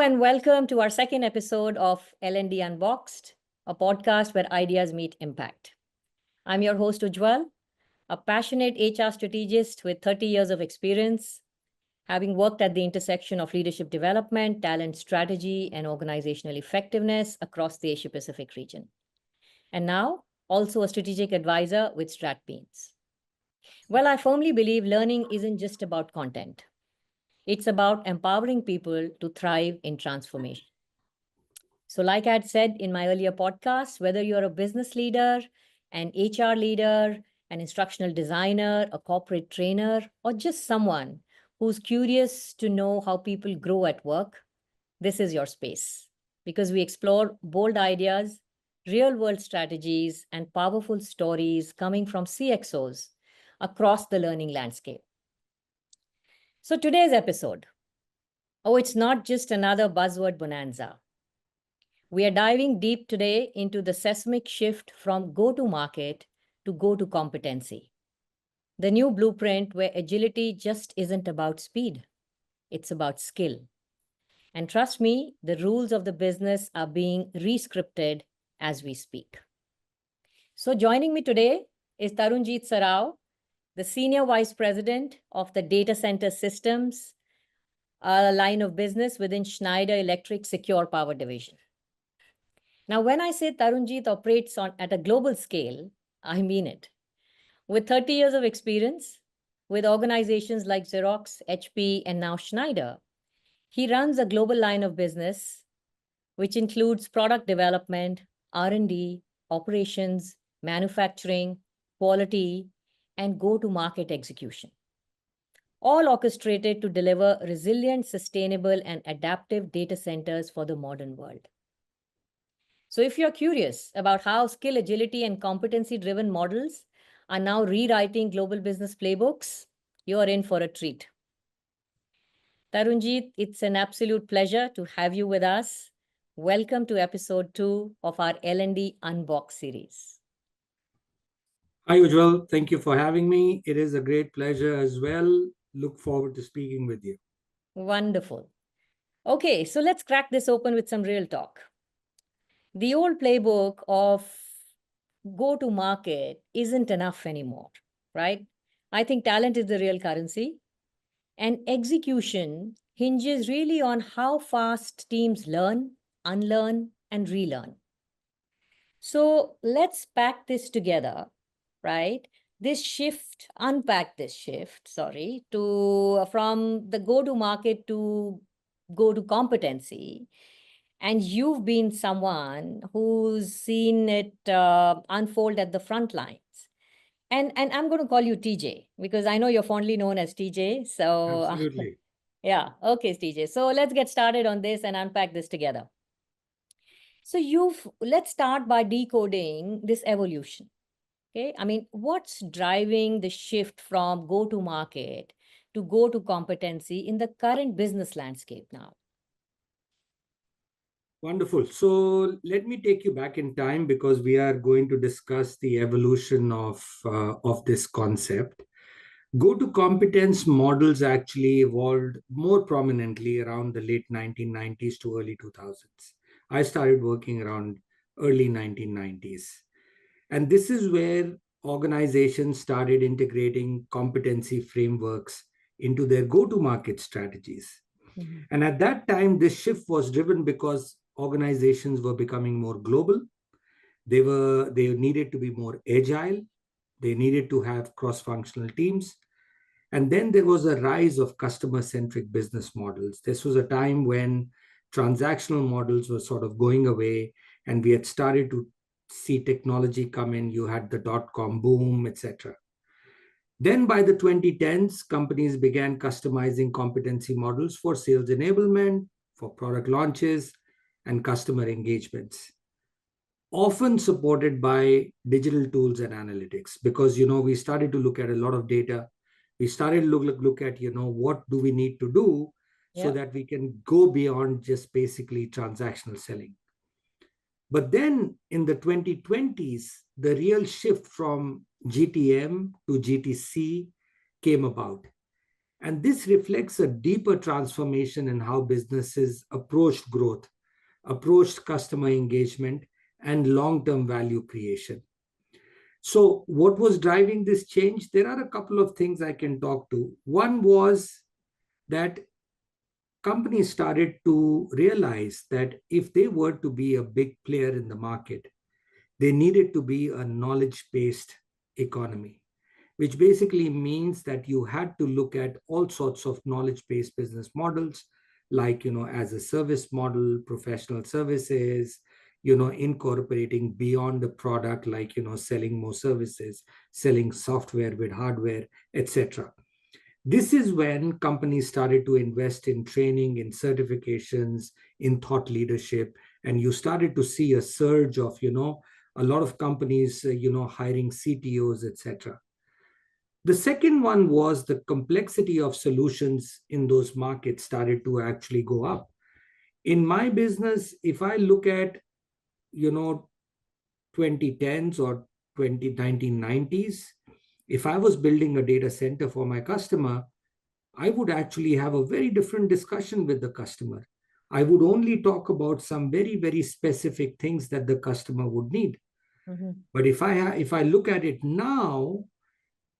Hello and welcome to our second episode of L&D Unboxed, a podcast where ideas meet impact. I'm your host Ujjwal, a passionate HR strategist with 30 years of experience, having worked at the intersection of leadership development, talent strategy, and organizational effectiveness across the Asia Pacific region. And now, also a strategic advisor with StratBeans. Well, I firmly believe learning isn't just about content. It's about empowering people to thrive in transformation. So, like I had said in my earlier podcast, whether you're a business leader, an HR leader, an instructional designer, a corporate trainer, or just someone who's curious to know how people grow at work, this is your space because we explore bold ideas, real world strategies, and powerful stories coming from CXOs across the learning landscape. So, today's episode, it's not just another buzzword bonanza. We are diving deep today into the seismic shift from go-to-market to go-to-competency. The new blueprint where agility just isn't about speed, it's about skill. And trust me, the rules of the business are being re-scripted as we speak. So joining me today is Tarunjeet Sarao, the Senior Vice President of the Data Center Systems line of business within Schneider Electric Secure Power Division. Now, when I say Tarunjeet operates at a global scale, I mean it. With 30 years of experience, with organizations like Xerox, HP, and now Schneider, he runs a global line of business, which includes product development, R&D, operations, manufacturing, quality, and go-to-market execution, all orchestrated to deliver resilient, sustainable, and adaptive data centers for the modern world. So if you're curious about how skill, agility, and competency-driven models are now rewriting global business playbooks, you're in for a treat. Tarunjeet, it's an absolute pleasure to have you with us. Welcome to episode 2 of our L&D Unbox series. Hi, Ujjwal. Thank you for having me. It is a great pleasure as well. Look forward to speaking with you. Wonderful. Okay, so let's crack this open with some real talk. The old playbook of go-to-market isn't enough anymore, right? I think talent is the real currency. And execution hinges really on how fast teams learn, unlearn, and relearn. So let's pack this together, right? Unpack this shift, to from the go-to-market to go-to-competency. And you've been someone who's seen it unfold at the front lines. And I'm going to call you TJ because I know you're fondly known as TJ. So Absolutely. yeah, okay, TJ. So let's get started on this and unpack this together. So let's start by decoding this evolution. Okay, I mean, what's driving the shift from go-to-market to go-to-competency in the current business landscape now? Wonderful. So let me take you back in time because we are going to discuss the evolution of this concept. Go-to-competence models actually evolved more prominently around the late 1990s to early 2000s. I started working around early 1990s. And this is where organizations started integrating competency frameworks into their go-to-market strategies. Mhm. And at that time, this shift was driven because organizations were becoming more global. They needed to be more agile. They needed to have cross-functional teams. And then there was a rise of customer-centric business models. This was a time when transactional models were sort of going away, and we had started to see technology come in. You had the dot-com boom, etc. Then by the 2010s, companies began customizing competency models for sales enablement, for product launches, and customer engagements, often supported by digital tools and analytics, because we started to look at a lot of data. We started to look at what do we need to do so Yeah. that we can go beyond just basically transactional selling. But then in the 2020s, the real shift from GTM to GTC came about. And this reflects a deeper transformation in how businesses approached growth, approached customer engagement, and long term value creation. So, what was driving this change? There are a couple of things I can talk to. One was that companies started to realize that if they were to be a big player in the market, they needed to be a knowledge based economy, which basically means that you had to look at all sorts of knowledge based business models, like, as a service model, professional services, incorporating beyond the product, like, selling more services, selling software with hardware, etc. This is when companies started to invest in training, in certifications, in thought leadership, and you started to see a surge of, a lot of companies, hiring CTOs, etc. The second one was the complexity of solutions in those markets started to actually go up. In my business, if I look at, you know, 2010s or 1990s, if I was building a data center for my customer, I would actually have a very different discussion with the customer. I would only talk about some very, very specific things that the customer would need. Mm-hmm. But if I look at it now,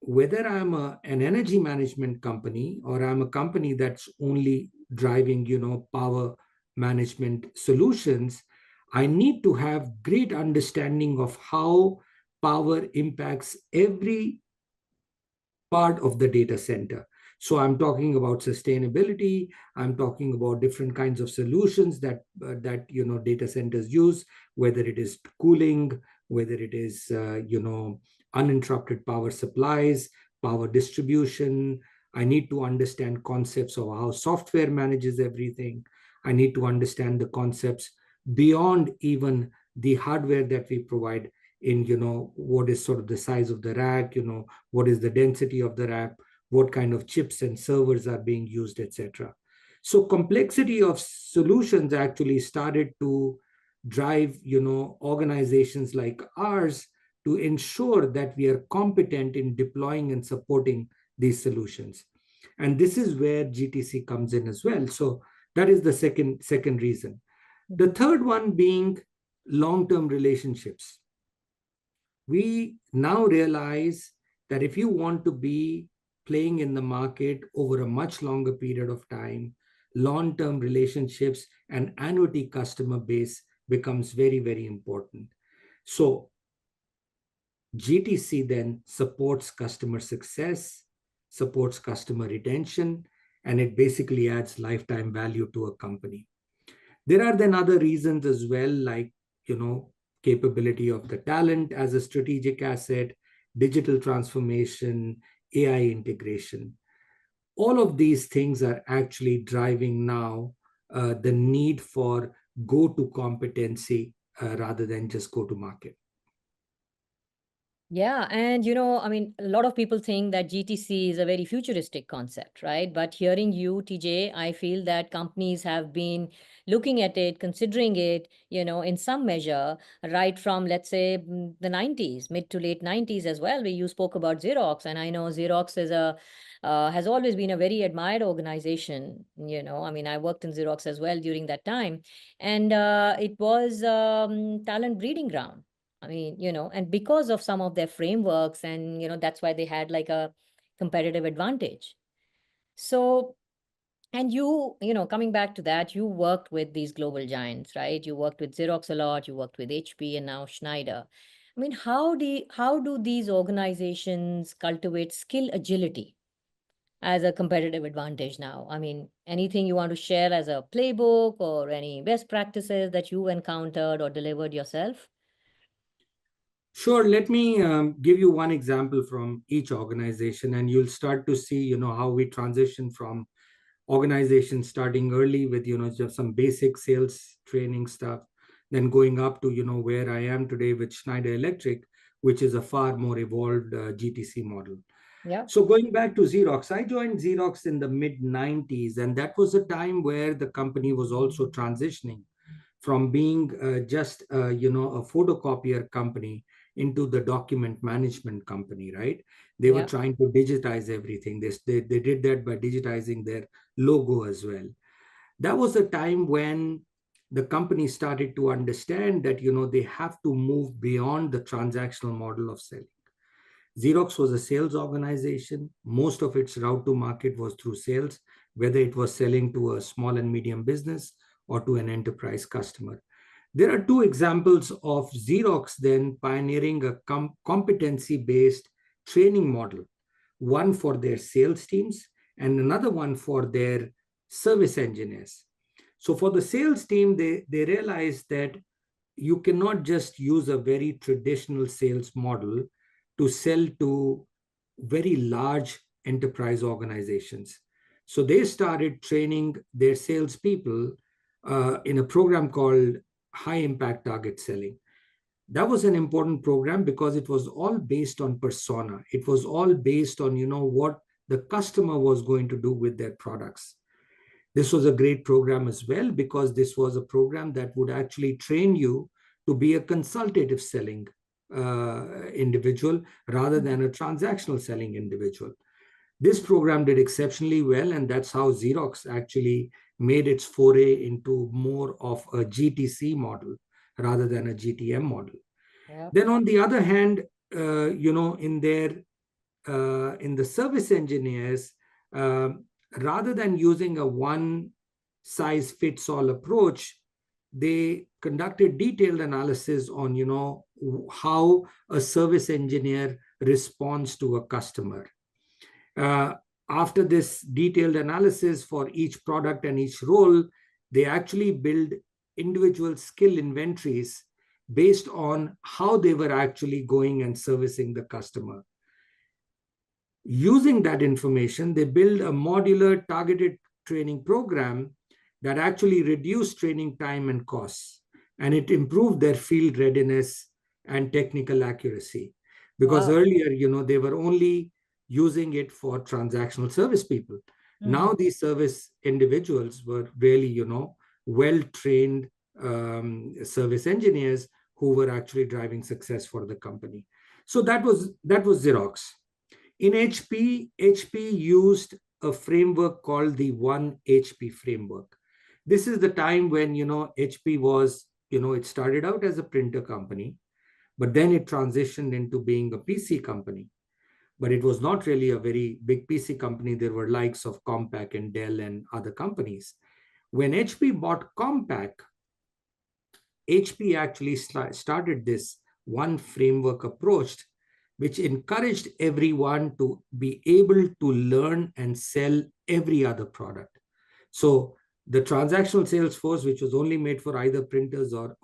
whether I'm an energy management company or I'm a company that's only driving, power management solutions, I need to have great understanding of how power impacts every part of the data center. So I'm talking about sustainability. I'm talking about different kinds of solutions that data centers use, whether it is cooling, whether it is uninterrupted power supplies, power distribution. I need to understand concepts of how software manages everything. I need to understand the concepts beyond even the hardware that we provide, in what is sort of the size of the rack, what is the density of the rack, what kind of chips and servers are being used, etc. So complexity of solutions actually started to drive, organizations like ours to ensure that we are competent in deploying and supporting these solutions. And this is where GTC comes in as well. So that is the second reason. The third one being long-term relationships. We now realize that if you want to be playing in the market over a much longer period of time, long-term relationships and annuity customer base becomes very, very important. So GTC then supports customer success, supports customer retention, and it basically adds lifetime value to a company. There are then other reasons as well, like, capability of the talent as a strategic asset, digital transformation, AI integration. All of these things are actually driving now the need for go-to-competency rather than just go-to-market. Yeah, and I mean, a lot of people think that GTC is a very futuristic concept, right? But hearing you, TJ, I feel that companies have been looking at it, considering it, in some measure, right from, let's say, the 90s, mid to late 90s as well, where you spoke about Xerox. And I know Xerox has always been a very admired organization. I mean, I worked in Xerox as well during that time. And it was talent breeding ground. I mean, and because of some of their frameworks, and, that's why they had like a competitive advantage. So, and coming back to that, you worked with these global giants, right? You worked with Xerox a lot, you worked with HP and now Schneider. I mean, how do these organizations cultivate skill agility as a competitive advantage now? I mean, anything you want to share as a playbook or any best practices that you encountered or delivered yourself? Sure. Let me give you one example from each organization, and you'll start to see, how we transition from organizations starting early with, just some basic sales training stuff, then going up to, where I am today with Schneider Electric, which is a far more evolved GTC model. Yeah. So going back to Xerox, I joined Xerox in the mid 90s, and that was a time where the company was also transitioning from being just a photocopier company into the document management company, right? They were Yeah. trying to digitize everything. They did that by digitizing their logo as well. That was a time when the company started to understand that, they have to move beyond the transactional model of selling. Xerox was a sales organization. Most of its route to market was through sales, whether it was selling to a small and medium business or to an enterprise customer. There are two examples of Xerox then pioneering a competency based training model, one for their sales teams and another one for their service engineers. So, for the sales team, they realized that you cannot just use a very traditional sales model to sell to very large enterprise organizations. So they started training their salespeople in a program called High Impact Target Selling. That was an important program because it was all based on persona. It was all based on, what the customer was going to do with their products. This was a great program as well because this was a program that would actually train you to be a consultative selling individual rather than a transactional selling individual. This program did exceptionally well, and that's how Xerox actually made its foray into more of a GTC model rather than a GTM model. Yeah. Then, on the other hand, in the service engineers, rather than using a one size fits all approach, they conducted detailed analysis on, how a service engineer responds to a customer. Uh, After this detailed analysis for each product and each role, they actually build individual skill inventories based on how they were actually going and servicing the customer. Using that information, they build a modular targeted training program that actually reduced training time and costs, and it improved their field readiness and technical accuracy. Because Wow. earlier, they were only using it for transactional service people. Mhm. Now these service individuals were really, well-trained service engineers who were actually driving success for the company. So that was Xerox. In HP used a framework called the One HP framework. This is the time when, HP was, it started out as a printer company, but then it transitioned into being a PC company. But it was not really a very big PC company. There were likes of Compaq and Dell and other companies. When HP bought Compaq, HP actually started this one framework approach, which encouraged everyone to be able to learn and sell every other product. So the transactional sales force, which was only made for either printers or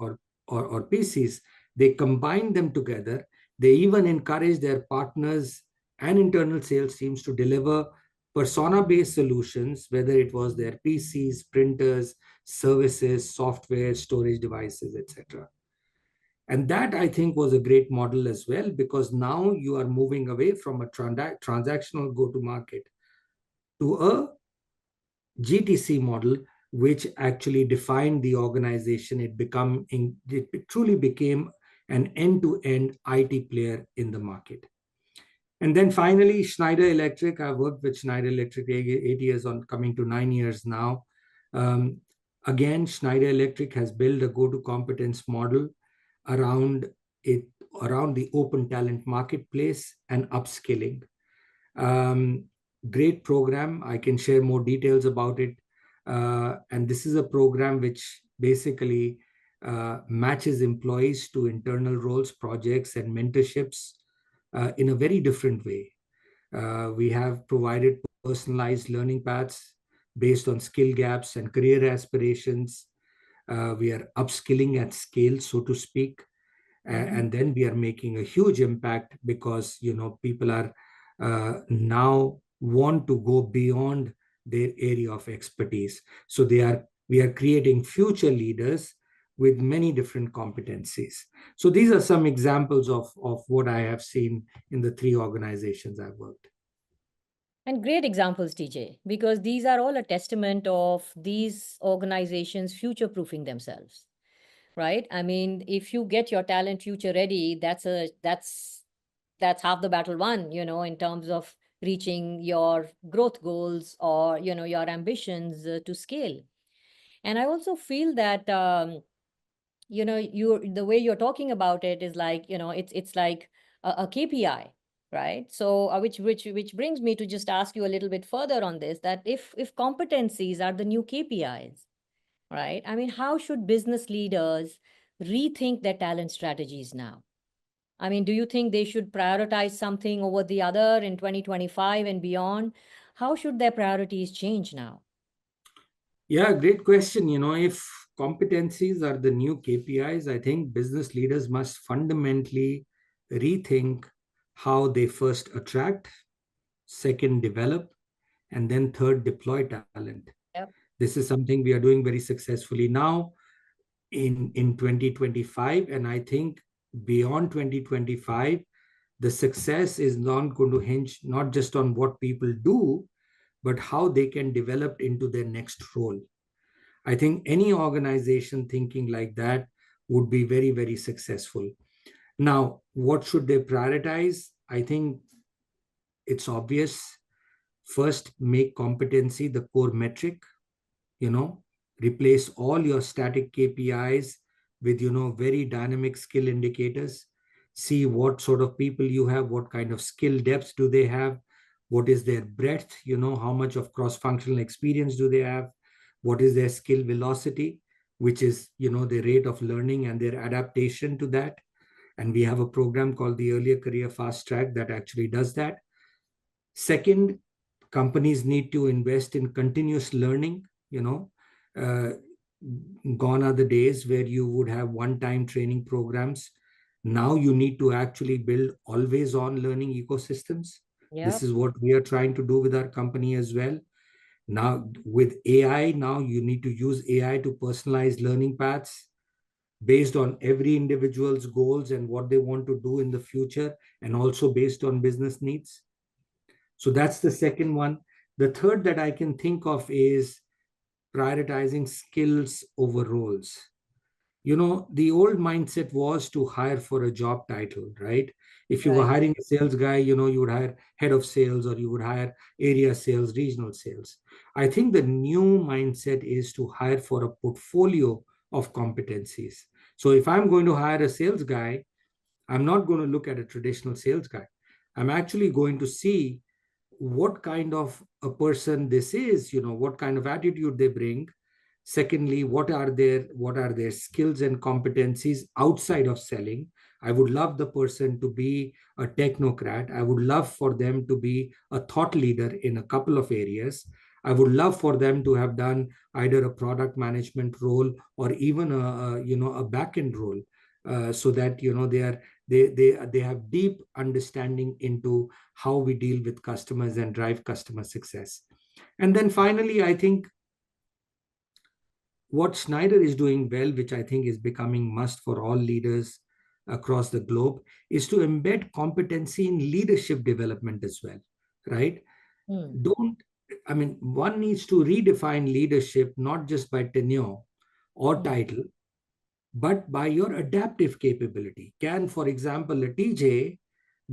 PCs, they combined them together. They even encouraged their partners and internal sales teams to deliver persona-based solutions, whether it was their PCs, printers, services, software, storage devices, etc. And that, I think, was a great model as well, because now you are moving away from a transactional go-to-market to a GTC model, which actually defined the organization. It truly became an end-to-end IT player in the market. And then finally, Schneider Electric. I've worked with Schneider Electric 8 years, on coming to 9 years now. Um, Again, Schneider Electric has built a go-to-competence model around it, around the open talent marketplace and upskilling. Um, Great program. I can share more details about it. And this is a program which basically matches employees to internal roles, projects, and mentorships in a very different way. We have provided personalized learning paths based on skill gaps and career aspirations. We are upskilling at scale, so to speak. And then we are making a huge impact because, people are now want to go beyond their area of expertise. So we are creating future leaders with many different competencies. So these are some examples of what I have seen in the three organizations I've worked. And great examples, TJ, because these are all a testament of these organizations future proofing themselves. right? I mean, if you get your talent future ready, that's half the battle won, in terms of reaching your growth goals, or your ambitions to scale. And I also feel that the way you're talking about it is like, it's like a KPI, right? So which brings me to just ask you a little bit further on this, that if competencies are the new KPIs, right? I mean, how should business leaders rethink their talent strategies now? I mean, do you think they should prioritize something over the other in 2025 and beyond? How should their priorities change now? Yeah, great question. If competencies are the new KPIs, I think business leaders must fundamentally rethink how they first attract, second develop, and then third deploy talent. Yep. This is something we are doing very successfully now in 2025. And I think beyond 2025, the success is not going to hinge not just on what people do, but how they can develop into their next role. I think any organization thinking like that would be very, very successful. Now, what should they prioritize? I think it's obvious. First, make competency the core metric. you know Replace all your static KPIs with very dynamic skill indicators. See what sort of people you have, what kind of skill depth do they have, what is their breadth, how much of cross functional experience do they have, what is their skill velocity, which is the rate of learning and their adaptation to that. And we have a program called the Earlier Career Fast Track that actually does that. Second, companies need to invest in continuous learning. Uh, Gone are the days where you would have one-time training programs. Now you need to actually build always-on learning ecosystems. This Yep. is what we are trying to do with our company as well. Now with AI, now you need to use AI to personalize learning paths based on every individual's goals and what they want to do in the future, and also based on business needs. So that's the second one. The third that I can think of is prioritizing skills over roles. The old mindset was to hire for a job title, right? If you were Right. hiring a sales guy, you would hire head of sales, or you would hire area sales, regional sales. I think the new mindset is to hire for a portfolio of competencies. So if I'm going to hire a sales guy, I'm not going to look at a traditional sales guy. I'm actually going to see what kind of a person this is, what kind of attitude they bring. Secondly, what are their skills and competencies outside of selling. I would love the person to be a technocrat. I would love for them to be a thought leader in a couple of areas. I would love for them to have done either a product management role or even a back end role, so that they have deep understanding into how we deal with customers and drive customer success. And then finally, I think what Schneider is doing well, which I think is becoming must for all leaders across the globe, is to embed competency in leadership development as well, right? Hmm. Don't, I mean, one needs to redefine leadership not just by tenure or Hmm. title, but by your adaptive capability. Can, for example, a TJ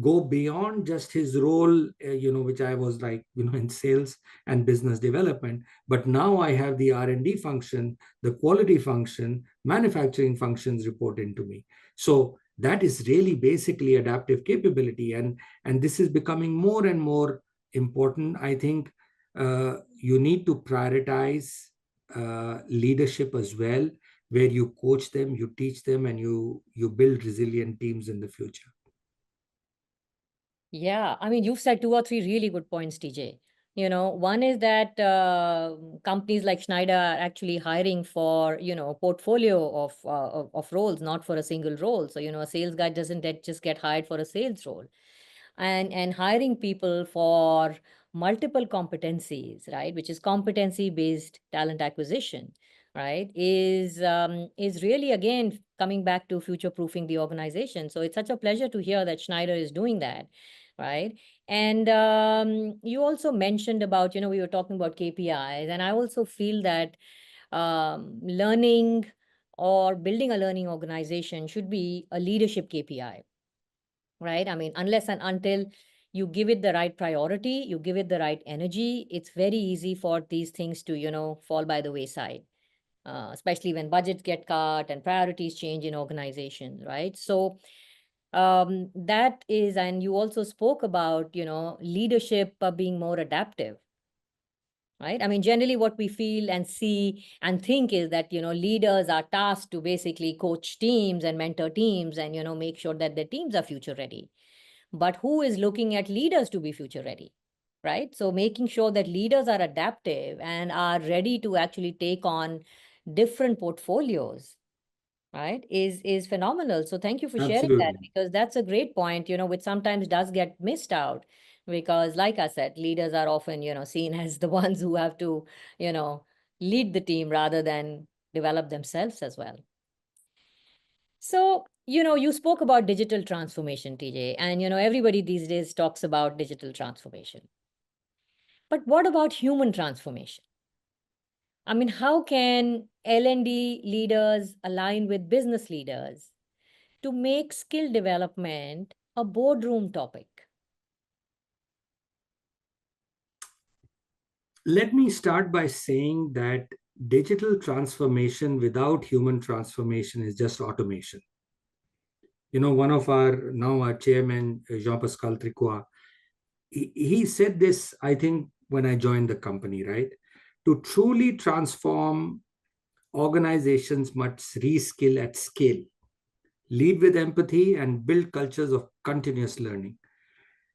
go beyond just his role, which I was like, in sales and business development, but now I have the R&D function, the quality function, manufacturing functions report into me. So that is really basically adaptive capability, and this is becoming more and more important. I think you need to prioritize leadership as well, where you coach them, you teach them, and you build resilient teams in the future. Yeah, I mean, you've said two or three really good points, TJ. One is that companies like Schneider are actually hiring for, a portfolio of roles, not for a single role. So, a sales guy doesn't just get hired for a sales role. And hiring people for multiple competencies, right, which is competency based talent acquisition, right, is really, again, coming back to future proofing the organization. So it's such a pleasure to hear that Schneider is doing that, right? And you also mentioned about, we were talking about KPIs, and I also feel that learning or building a learning organization should be a leadership KPI, right? I mean, unless and until you give it the right priority, you give it the right energy, it's very easy for these things to, fall by the wayside, especially when budgets get cut and priorities change in organizations, right? So that is, and you also spoke about, leadership being more adaptive, right? I mean, generally what we feel and see and think is that, leaders are tasked to basically coach teams and mentor teams and, make sure that the teams are future ready. But who is looking at leaders to be future ready, right? So making sure that leaders are adaptive and are ready to actually take on different portfolios, right, is phenomenal. So thank you for sharing that, Absolutely. because that's a great point, which sometimes does get missed out, because like I said, leaders are often, seen as the ones who have to, you know lead the team rather than develop themselves as well. So, you spoke about digital transformation, TJ, and everybody these days talks about digital transformation. But what about human transformation? I mean, how can L&D leaders align with business leaders to make skill development a boardroom topic? Let me start by saying that digital transformation without human transformation is just automation. One of our chairman, Jean-Pascal Tricoire, he said this, I think, when I joined the company, right? To truly transform, organizations must reskill at scale, lead with empathy, and build cultures of continuous learning.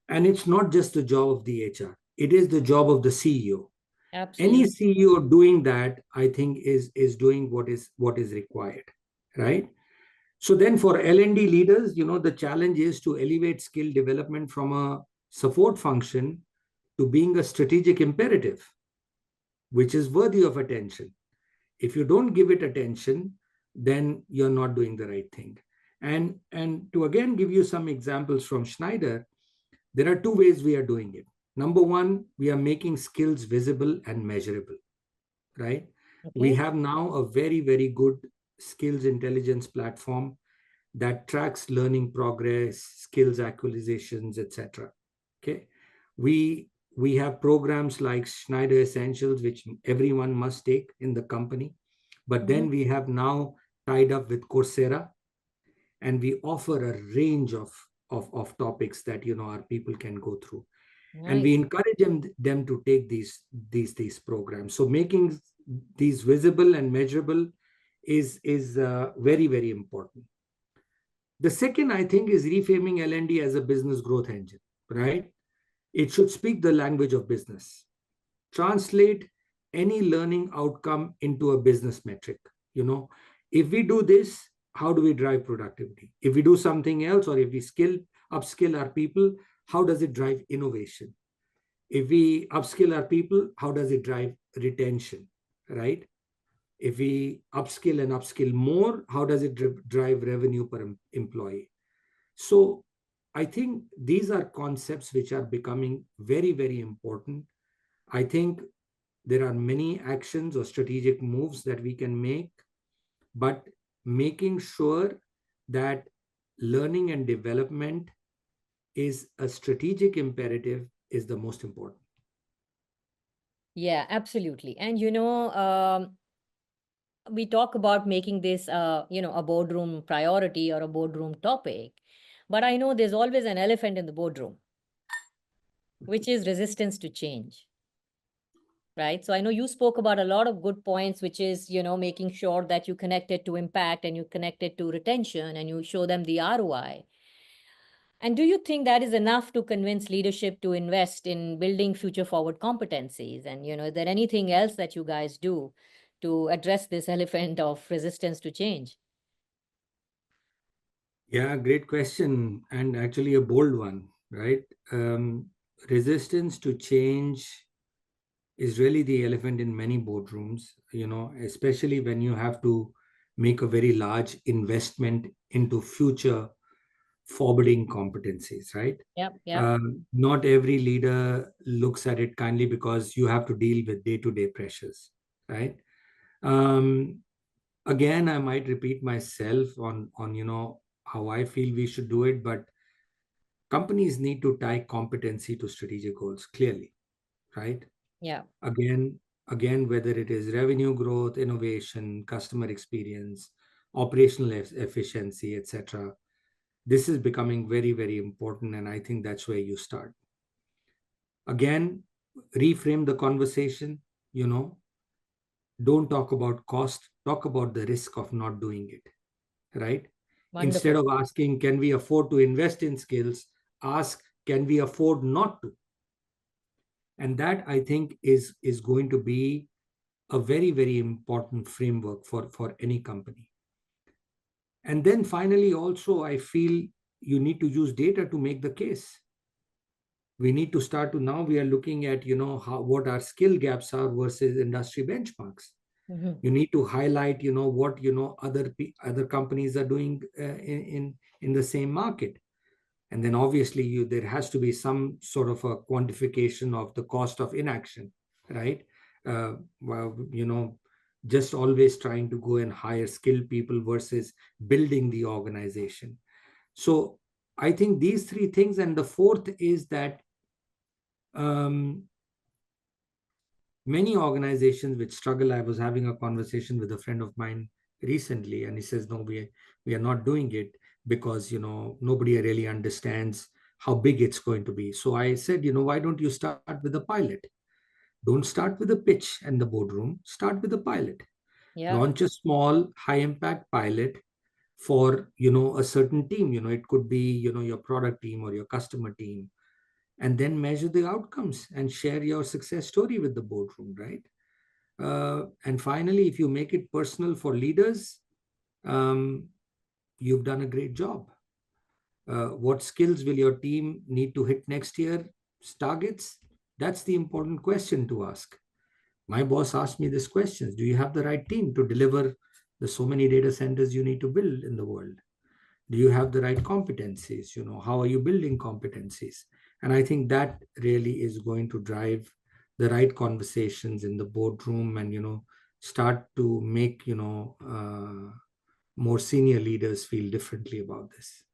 And it's not just the job of the HR, it is the job of the CEO. Any Absolutely. CEO doing that, I think, is doing what is required, right? So then for L&D leaders, the challenge is to elevate skill development from a support function to being a strategic imperative, which is worthy of attention. If you don't give it attention, then you're not doing the right thing. And to again give you some examples from Schneider, there are two ways we are doing it. Number one, we are making skills visible and measurable, right? We Okay. have now a very, very good skills intelligence platform that tracks learning progress, skills acquisitions, etc. Okay, we have programs like Schneider Essentials, which everyone must take in the company. But Hmm. then we have now tied up with Coursera, and we offer a range of topics that our people can go through, and we Nice. encourage them to take these programs. So making these visible and measurable is very, very important. The second, I think, is reframing L&D as a business growth engine, right? It should speak the language of business, translate any learning outcome into a business metric. If we do this, how do we drive productivity? If we do something else, or if we upskill our people, how does it drive innovation? If we upskill our people, how does it drive retention, right? If we upskill more, how does it drive revenue per employee? So I think these are concepts which are becoming very, very important. I think there are many actions or strategic moves that we can make, but making sure that learning and development is a strategic imperative is the most important. Yeah, absolutely. And we talk about making this a boardroom priority or a boardroom topic, but I know there's always an elephant in the boardroom, which is resistance to change, right? So I know you spoke about a lot of good points, which is, making sure that you connect it to impact and you connect it to retention and you show them the ROI. And do you think that is enough to convince leadership to invest in building future forward competencies? And, is there anything else that you guys do to address this elephant of resistance to change? Yeah, great question, and actually a bold one, right? Resistance to change is really the elephant in many boardrooms, especially when you have to make a very large investment into future forwarding competencies, right? Yep, yep. Not every leader looks at it kindly because you have to deal with day-to-day pressures, right? Um, Again, I might repeat myself on how I feel we should do it, but companies need to tie competency to strategic goals clearly, right? Yeah. Again, whether it is revenue growth, innovation, customer experience, operational efficiency, etc. This is becoming very, very important, and I think that's where you start. Again, reframe the conversation. Don't talk about cost, talk about the risk of not doing it, right? Instead Wonderful. of asking, can we afford to invest in skills, ask, can we afford not to? And that, I think, is going to be a very, very important framework for any company. And then finally, also, I feel you need to use data to make the case. We need to start to, now we are looking at, what our skill gaps are versus industry benchmarks. Mm-hmm. You need to highlight, what, other companies are doing in the same market. And then obviously there has to be some sort of a quantification of the cost of inaction, right? Well, just always trying to go and hire skilled people versus building the organization. So I think these three things, and the fourth is that um, many organizations which struggle. I was having a conversation with a friend of mine recently, and he says, no, we are not doing it because nobody really understands how big it's going to be. So I said, why don't you start with a pilot? Don't start with a pitch and the boardroom, start with a pilot. Yeah. Launch a small high impact pilot for a certain team. It could be your product team or your customer team, and then measure the outcomes and share your success story with the boardroom, right? And finally, if you make it personal for leaders, um, you've done a great job. What skills will your team need to hit next year's targets? That's the important question to ask. My boss asked me this question: do you have the right team to deliver the so many data centers you need to build in the world? Do you have the right competencies? How are you building competencies? And I think that really is going to drive the right conversations in the boardroom, and start to make more senior leaders feel differently about this.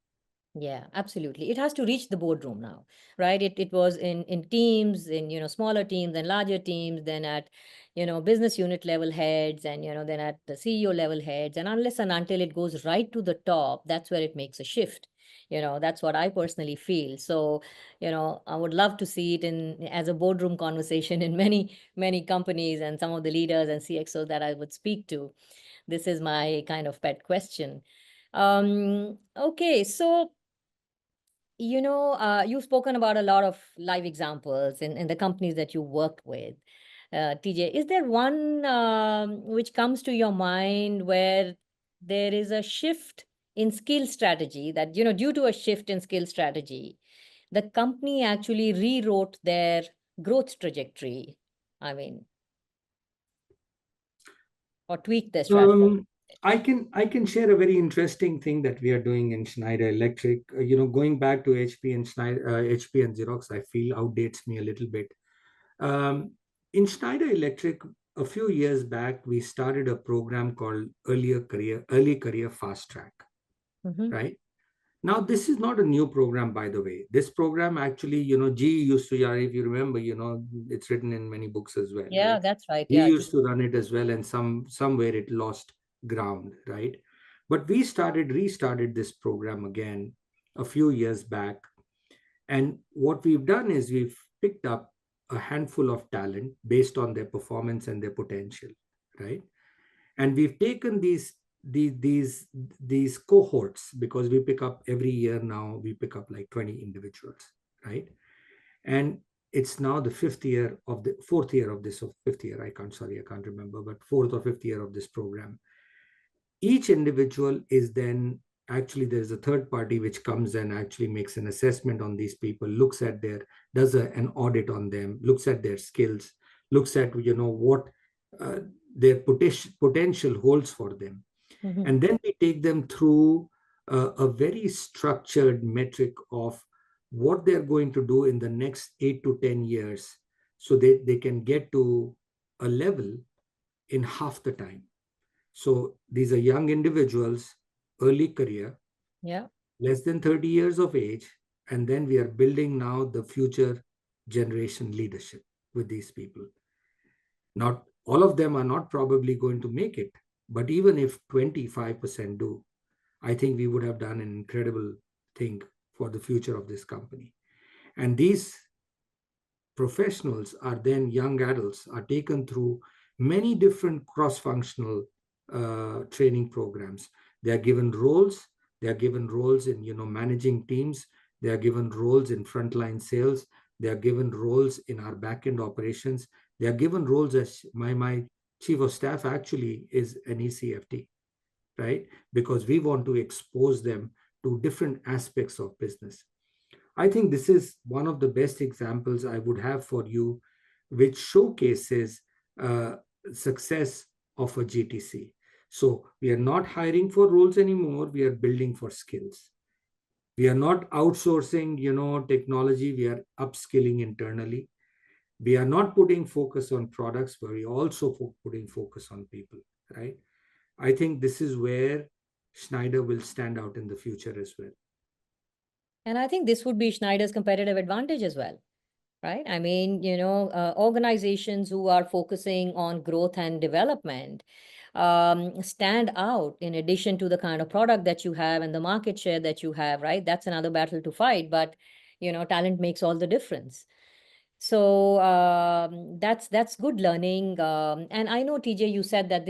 Yeah, absolutely. It has to reach the boardroom now, right? It was in teams, in smaller teams and larger teams, then at business unit level heads, and then at the CEO level heads. And unless and until it goes right to the top, that's where it makes a shift. That's what I personally feel. So, I would love to see it in as a boardroom conversation in many, many companies and some of the leaders and CXOs that I would speak to. This is my kind of pet question. Okay, so you've spoken about a lot of live examples in the companies that you work with. TJ, is there one which comes to your mind where there is a shift in skill strategy that, due to a shift in skill strategy, the company actually rewrote their growth trajectory? I mean, or tweaked their strategy? I can share a very interesting thing that we are doing in Schneider Electric. Going back to HP and HP and Xerox, I feel outdates me a little bit. Um, in Schneider Electric, a few years back, we started a program called Early Career Fast Track, Mm-hmm. right? Now, this is not a new program, by the way. This program actually, GE used to, yeah, if you remember, it's written in many books as well, Yeah, right? that's right. GE Yeah. used to run it as well, and somewhere it lost ground, right? But we restarted this program again a few years back. And what we've done is we've picked up a handful of talent based on their performance and their potential, right? And we've taken these cohorts, because we pick up every year now, we pick up like 20 individuals, right? And it's now the fourth year of this, or fifth year, I can't remember, but fourth or fifth year of this program. Each individual is then, actually there's a third party which comes and actually makes an assessment on these people, looks at an audit on them, looks at their skills, looks at what uh, their potential holds for them. Mm-hmm. And then we take them through a very structured metric of what they're going to do in the next 8 to 10 years, so they can get to a level in half the time. So these are young individuals, early career, Yeah. less than 30 years of age, and then we are building now the future generation leadership with these people. Not all of them are not probably going to make it, but even if 25% do, I think we would have done an incredible thing for the future of this company. And these professionals are then young adults are taken through many different cross-functional training programs. They are given roles. They are given roles in managing teams. They are given roles in frontline sales. They are given roles in our back-end operations. They are given roles as my chief of staff actually is an ECFT, right? Because we want to expose them to different aspects of business. I think this is one of the best examples I would have for you, which showcases uh, success of a GTC. So we are not hiring for roles anymore. We are building for skills. We are not outsourcing, technology. We are upskilling internally. We are not putting focus on products, but we also putting focus on people, right? I think this is where Schneider will stand out in the future as well. And I think this would be Schneider's competitive advantage as well, right? I mean, organizations who are focusing on growth and development stand out in addition to the kind of product that you have and the market share that you have, right? That's another battle to fight, but talent makes all the difference. So that's good learning. And I know, TJ, you said that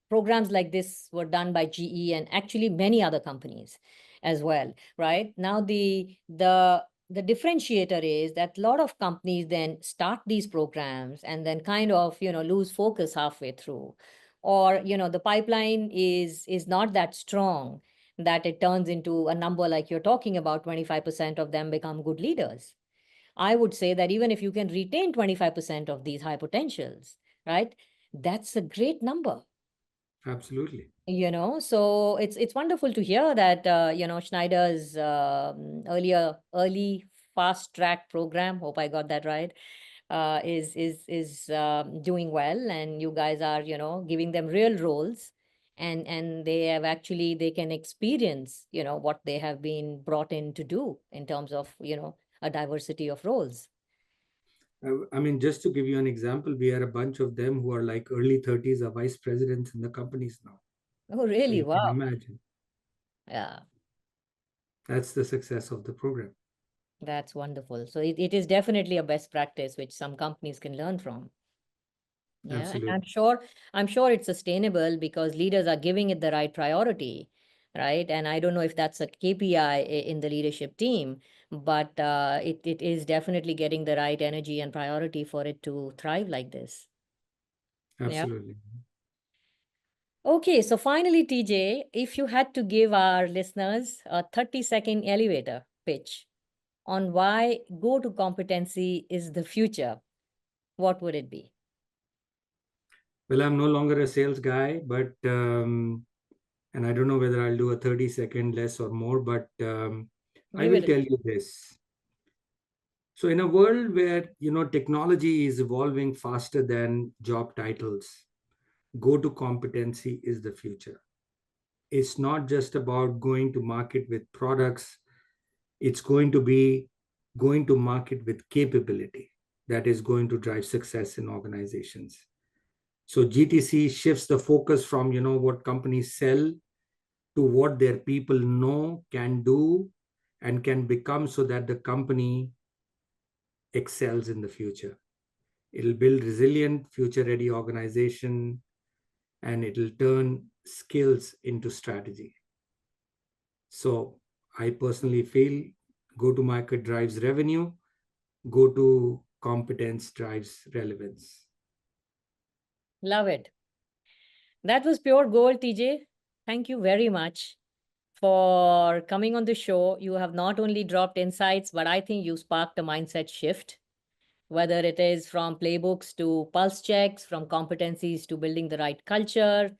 programs like this were done by GE and actually many other companies as well, right? Now the differentiator is that a lot of companies then start these programs and then kind of lose focus halfway through, or the pipeline is not that strong that it turns into a number like you're talking about. 25% of them become good leaders. I would say that even if you can retain 25% of these high potentials, right, that's a great number. Absolutely. So it's wonderful to hear that Schneider's early fast track program, hope I got that right, is doing well, and you guys are giving them real roles, and they can experience what they have been brought in to do in terms of a diversity of roles. I mean, just to give you an example, we are a bunch of them who are like early 30s, are vice presidents in the companies now. Oh, So really? you can Wow. imagine Yeah, that's the success of the program. that's wonderful. So it is definitely a best practice which some companies can learn from. Yeah, and Absolutely. I'm sure it's sustainable because leaders are giving it the right priority, right? And I don't know if that's a KPI in the leadership team, but it is definitely getting the right energy and priority for it to thrive like this. Yeah. Absolutely. Okay, so finally, TJ, if you had to give our listeners a 30-second elevator pitch on why go-to-competency is the future, what would it be? Well, I'm no longer a sales guy, but and I don't know whether I'll do a 30-second less or more, but I Give will it. tell you this. So in a world where technology is evolving faster than job titles, go to competency is the future. It's not just about going to market with products. It's going to be going to market with capability that is going to drive success in organizations. So GTC shifts the focus from what companies sell to what their people know, can do, and can become, so that the company excels in the future. It'll build resilient, future ready organization, and it'll turn skills into strategy. So I personally feel go to market drives revenue, go to competence drives relevance. Love it. That was pure gold, TJ. Thank you very much for coming on the show. You have not only dropped insights, but I think you sparked a mindset shift, whether it is from playbooks to pulse checks, from competencies to building the right culture,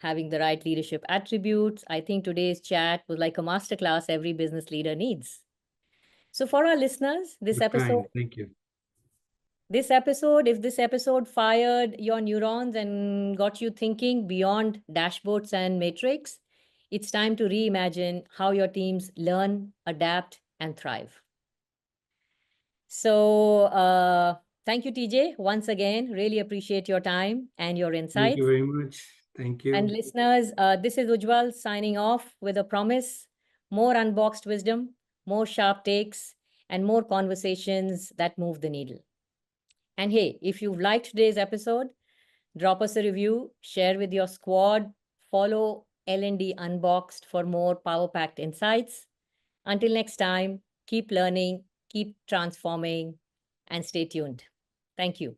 having the right leadership attributes. I think today's chat was like a masterclass every business leader needs. So, for our listeners, this You're episode kind. Thank you. If this episode fired your neurons and got you thinking beyond dashboards and matrix, it's time to reimagine how your teams learn, adapt, and thrive. So, thank you, TJ, once again. Really appreciate your time and your Thank you insights. very much. Thank you. And listeners, this is Ujjwal signing off with a promise: more unboxed wisdom, more sharp takes, and more conversations that move the needle. And hey, if you've liked today's episode, drop us a review, share with your squad, follow L&D Unboxed for more power-packed insights. Until next time, keep learning, keep transforming, and stay tuned. Thank you.